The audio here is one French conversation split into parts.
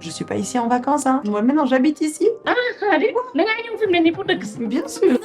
Je suis pas ici en vacances, hein. Moi maintenant j'habite ici. Allez, Bien sûr.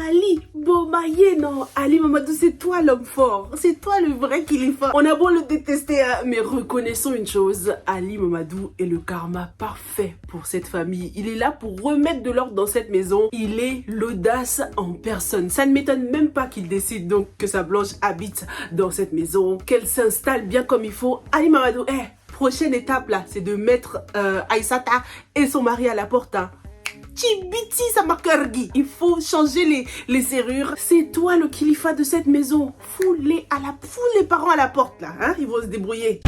Ali Bomaye, non. Ali Mamadou, c'est toi l'homme fort. C'est toi le vrai Kilifeu. On a beau le détester, hein, mais reconnaissons une chose. Ali Mamadou est le karma parfait pour cette famille. Il est là pour remettre de l'ordre dans cette maison. Il est l'audace en personne. Ça ne m'étonne même pas qu'il décide donc que sa Blanche habite dans cette maison, qu'elle s'installe bien comme il faut. Ali Mamadou, prochaine étape là, c'est de mettre Aïssata et son mari à la porte, hein. Tibiti Samakargi. Il faut changer les serrures. C'est toi le Kilifeu de cette maison. Fous les parents à la porte là, hein. Ils vont se débrouiller.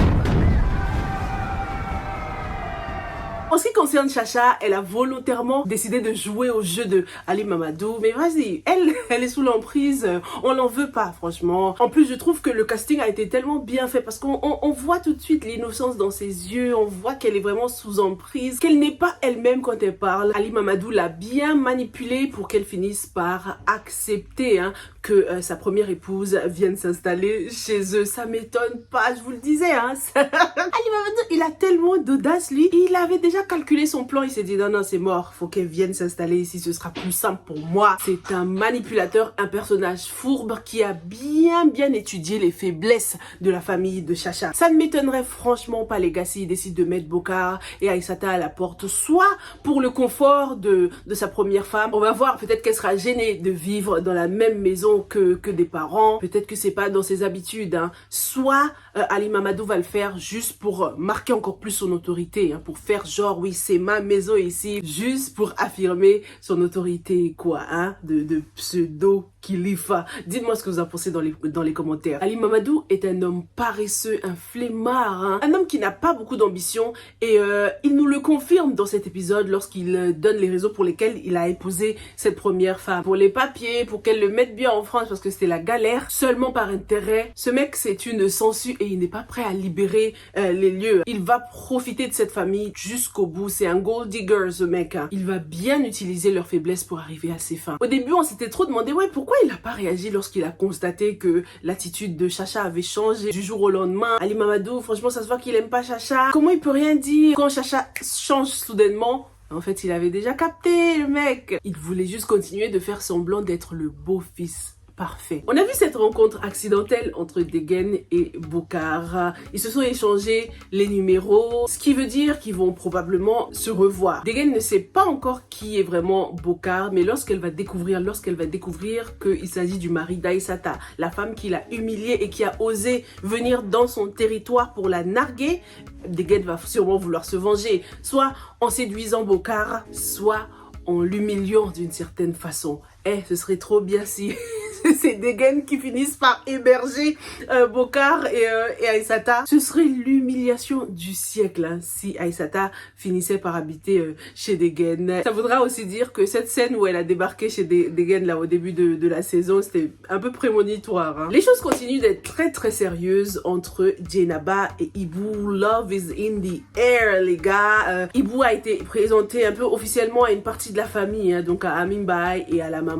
En ce qui concerne Chacha, elle a volontairement décidé de jouer au jeu de Ali Mamadou. Mais vas-y, elle est sous l'emprise. On l'en veut pas, franchement. En plus, je trouve que le casting a été tellement bien fait parce qu'on voit tout de suite l'innocence dans ses yeux. On voit qu'elle est vraiment sous emprise, qu'elle n'est pas elle-même quand elle parle. Ali Mamadou l'a bien manipulée pour qu'elle finisse par accepter, hein, que sa première épouse vienne s'installer chez eux. Ça m'étonne pas, je vous le disais, hein. Ali Mamadou, il a tellement d'audace, lui. Il avait déjà calculé son plan. Il s'est dit, non, c'est mort. Faut qu'elle vienne s'installer ici. Ce sera plus simple pour moi. C'est un manipulateur, un personnage fourbe qui a bien étudié les faiblesses de la famille de Chacha. Ça ne m'étonnerait franchement pas, les gars, s'il décide de mettre Bokar et Aïssata à la porte, soit pour le confort de sa première femme. On va voir, peut-être qu'elle sera gênée de vivre dans la même maison que des parents. Peut-être que c'est pas dans ses habitudes, hein. Soit Ali Mamadou va le faire juste pour marquer encore plus son autorité, hein, pour faire genre, oui, c'est ma maison ici, juste pour affirmer son autorité, quoi, hein, de pseudo Kilifeu. Dites-moi ce que vous en pensez dans les commentaires. Ali Mamadou est un homme paresseux, un flemmard, hein, un homme qui n'a pas beaucoup d'ambition et il nous le confirme dans cet épisode lorsqu'il donne les raisons pour lesquelles il a épousé cette première femme. Pour les papiers, pour qu'elle le mette bien en France parce que c'était la galère, seulement par intérêt. Ce mec, c'est une sangsue et il n'est pas prêt à libérer les lieux. Il va profiter de cette famille jusqu'au bout. C'est un gold digger, ce mec, hein. Il va bien utiliser leurs faiblesses pour arriver à ses fins. Au début, on s'était trop demandé, ouais, pourquoi il n'a pas réagi lorsqu'il a constaté que l'attitude de Chacha avait changé du jour au lendemain. Ali Mamadou, franchement, ça se voit qu'il aime pas Chacha. Comment il peut rien dire quand Chacha change soudainement? En fait, il avait déjà capté, le mec. Il voulait juste continuer de faire semblant d'être le beau-fils parfait. On a vu cette rencontre accidentelle entre Degen et Bokar. Ils se sont échangés les numéros, ce qui veut dire qu'ils vont probablement se revoir. Degen ne sait pas encore qui est vraiment Bokar, mais lorsqu'elle va découvrir qu'il s'agit du mari d'Aïssata, la femme qui l'a humiliée et qui a osé venir dans son territoire pour la narguer, Degen va sûrement vouloir se venger, soit en séduisant Bokar, soit en l'humiliant d'une certaine façon. Ce serait trop bien si c'est Degen qui finissent par héberger Bokar et Aïssata. Ce serait l'humiliation du siècle, hein, si Aïssata finissait par habiter chez Degen. Ça voudra aussi dire que cette scène où elle a débarqué chez Degen là au début de la saison, c'était un peu prémonitoire, hein. Les choses continuent d'être très sérieuses entre Djenaba et Ibou. Love is in the air, les gars. Ibou a été présenté un peu officiellement à une partie de la famille, hein, donc à Amin Baye et à la maman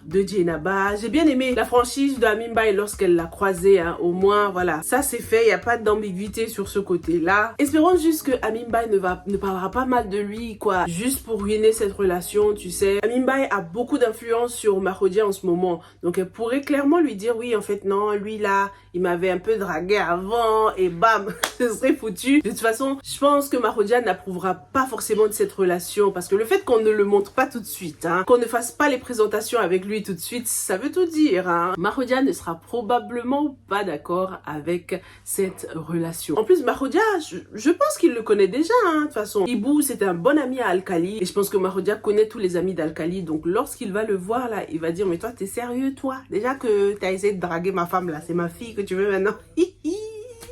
de Djenaba. J'ai bien aimé la franchise de Amin Baye lorsqu'elle l'a croisé, hein. Au moins, voilà, ça c'est fait, il n'y a pas d'ambiguïté sur ce côté-là. Espérons juste que Amin Baye ne parlera pas mal de lui, quoi, juste pour ruiner cette relation, tu sais. Amin Baye a beaucoup d'influence sur Mahodia en ce moment, donc elle pourrait clairement lui dire, oui, en fait, non, lui là, il m'avait un peu dragué avant, et bam, ce serait foutu. De toute façon, je pense que Mahodia n'approuvera pas forcément de cette relation, parce que le fait qu'on ne le montre pas tout de suite, hein, qu'on ne fasse pas les présentations avec lui tout de suite, ça veut tout dire, hein. Mahodia ne sera probablement pas d'accord avec cette relation. En plus, Mahodia, je pense qu'il le connaît déjà, hein, de toute façon. Ibou, c'est un bon ami à Alkali, et je pense que Mahodia connaît tous les amis d'Alkali, donc lorsqu'il va le voir, là, il va dire, mais toi, t'es sérieux, toi? Déjà que t'as essayé de draguer ma femme, là, c'est ma fille que tu veux maintenant.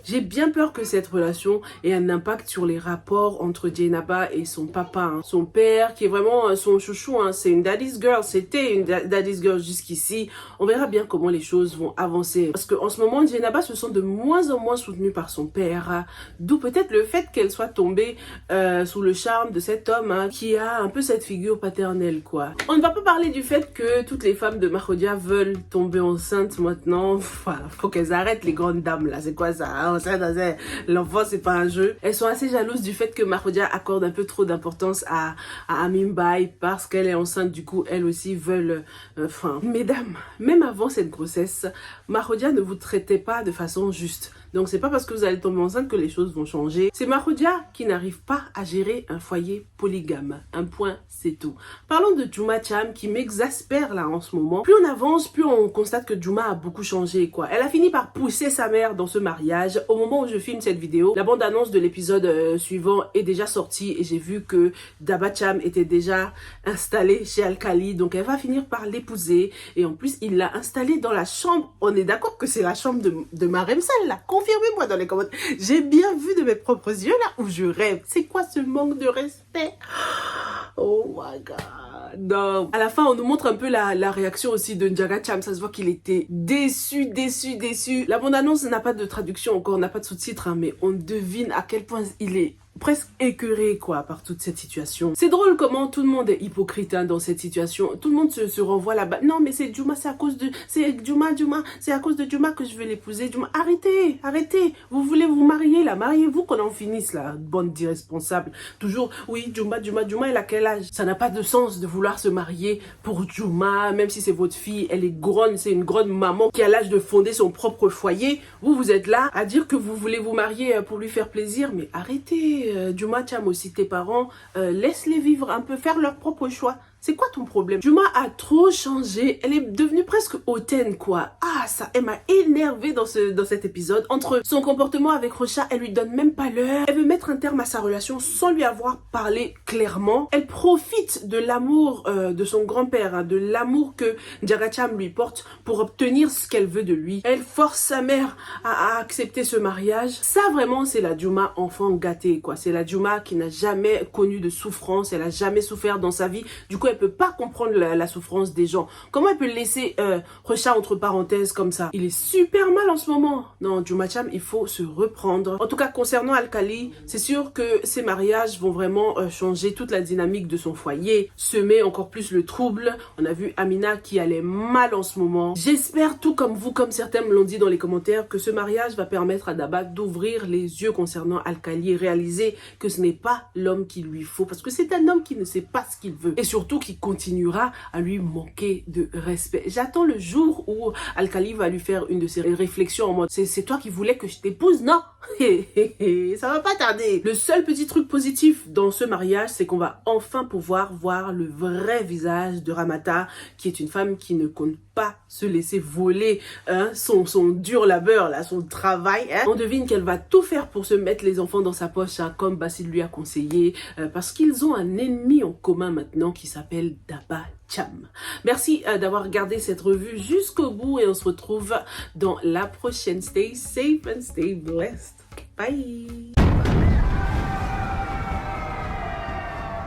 J'ai bien peur que cette relation ait un impact sur les rapports entre Djenaba et son papa, hein. Son père, qui est vraiment son chouchou, hein. C'est une daddy's girl, c'était une daddy's girl jusqu'ici. On verra bien comment les choses vont avancer. Parce qu'en ce moment, Djenaba se sent de moins en moins soutenue par son père, hein. D'où peut-être le fait qu'elle soit tombée sous le charme de cet homme, hein, qui a un peu cette figure paternelle, quoi. On ne va pas parler du fait que toutes les femmes de Mahodia veulent tomber enceintes maintenant. Voilà, faut qu'elles arrêtent les grandes dames, là. C'est quoi ça, hein? l'enfant c'est pas un jeu. Elles sont assez jalouses du fait que Marodia accorde un peu trop d'importance à Amim Bai parce qu'elle est enceinte, du coup elles aussi veulent... mesdames, même avant cette grossesse, Marodia ne vous traitait pas de façon juste. Donc c'est pas parce que vous allez tomber enceinte que les choses vont changer. C'est Marodia qui n'arrive pas à gérer un foyer polygame. Un point, c'est tout. Parlons de Juma Cham qui m'exaspère là en ce moment. Plus on avance, plus on constate que Juma a beaucoup changé quoi. Elle a fini par pousser sa mère dans ce mariage. Au moment où je filme cette vidéo, la bande-annonce de l'épisode suivant est déjà sortie et j'ai vu que Daba Cham était déjà installée chez Alkali. Donc elle va finir par l'épouser et en plus il l'a installée dans la chambre. On est d'accord que c'est la chambre de Maremsal là. Confirmez-moi dans les commentaires. J'ai bien vu de mes propres yeux là où je rêve. C'est quoi ce manque de respect? Oh my god. Non. À la fin, on nous montre un peu la réaction aussi de Njaga Cham. Ça se voit qu'il était déçu. La bande-annonce n'a pas de traduction encore, n'a pas de sous-titres, hein, mais on devine à quel point il est presque écœuré quoi par toute cette situation. C'est drôle comment tout le monde est hypocrite hein, dans cette situation. Tout le monde se renvoie là-bas. Non mais c'est Juma, c'est à cause de... C'est Juma, c'est à cause de Juma que je veux l'épouser. Juma, arrêtez. Vous voulez vous marier là, mariez-vous qu'on en finisse là, bande d'irresponsables. Toujours, oui, Juma, elle a quel âge? Ça n'a pas de sens de vouloir se marier pour Juma, même si c'est votre fille, elle est grande, c'est une grande maman qui a l'âge de fonder son propre foyer. Vous êtes là à dire que vous voulez vous marier pour lui faire plaisir, mais arrêtez. Juma Cham aussi, tes parents, laisse-les vivre un peu, faire leur propre choix. C'est quoi ton problème? Juma a trop changé. Elle est devenue presque hautaine, quoi. Ah, ça, elle m'a énervée dans cet épisode. Entre son comportement avec Rocha, elle lui donne même pas l'heure. Elle veut mettre un terme à sa relation sans lui avoir parlé clairement. Elle profite de l'amour de son grand-père, hein, de l'amour que Njaga Cham lui porte pour obtenir ce qu'elle veut de lui. Elle force sa mère à accepter ce mariage. Ça, vraiment, c'est la Juma enfant gâtée, quoi. C'est la Juma qui n'a jamais connu de souffrance. Elle a jamais souffert dans sa vie. Du coup, elle peut pas comprendre la souffrance des gens. Comment elle peut laisser Rocha entre parenthèses comme ça? Il est super mal en ce moment. Non, Juma Cham, il faut se reprendre. En tout cas, concernant Alkali, c'est sûr que ces mariages vont vraiment changer toute la dynamique de son foyer, semer encore plus le trouble. On a vu Amina qui allait mal en ce moment. J'espère, tout comme vous, comme certains me l'ont dit dans les commentaires, que ce mariage va permettre à Daba d'ouvrir les yeux concernant Alkali et réaliser que ce n'est pas l'homme qu'il lui faut, parce que c'est un homme qui ne sait pas ce qu'il veut. Et surtout qui continuera à lui manquer de respect. J'attends le jour où Alkali va lui faire une de ses réflexions en mode c'est toi qui voulais que je t'épouse, non? Ça va pas tarder. Le seul petit truc positif dans ce mariage, c'est qu'on va enfin pouvoir voir le vrai visage de Ramata, qui est une femme qui ne compte pas se laisser voler hein, son dur labeur, là, son travail. Hein. On devine qu'elle va tout faire pour se mettre les enfants dans sa poche, hein, comme Basile lui a conseillé, parce qu'ils ont un ennemi en commun maintenant qui s'appelle Daba Cham. Merci d'avoir regardé cette revue jusqu'au bout et on se retrouve dans la prochaine. Stay safe and stay blessed. Bye!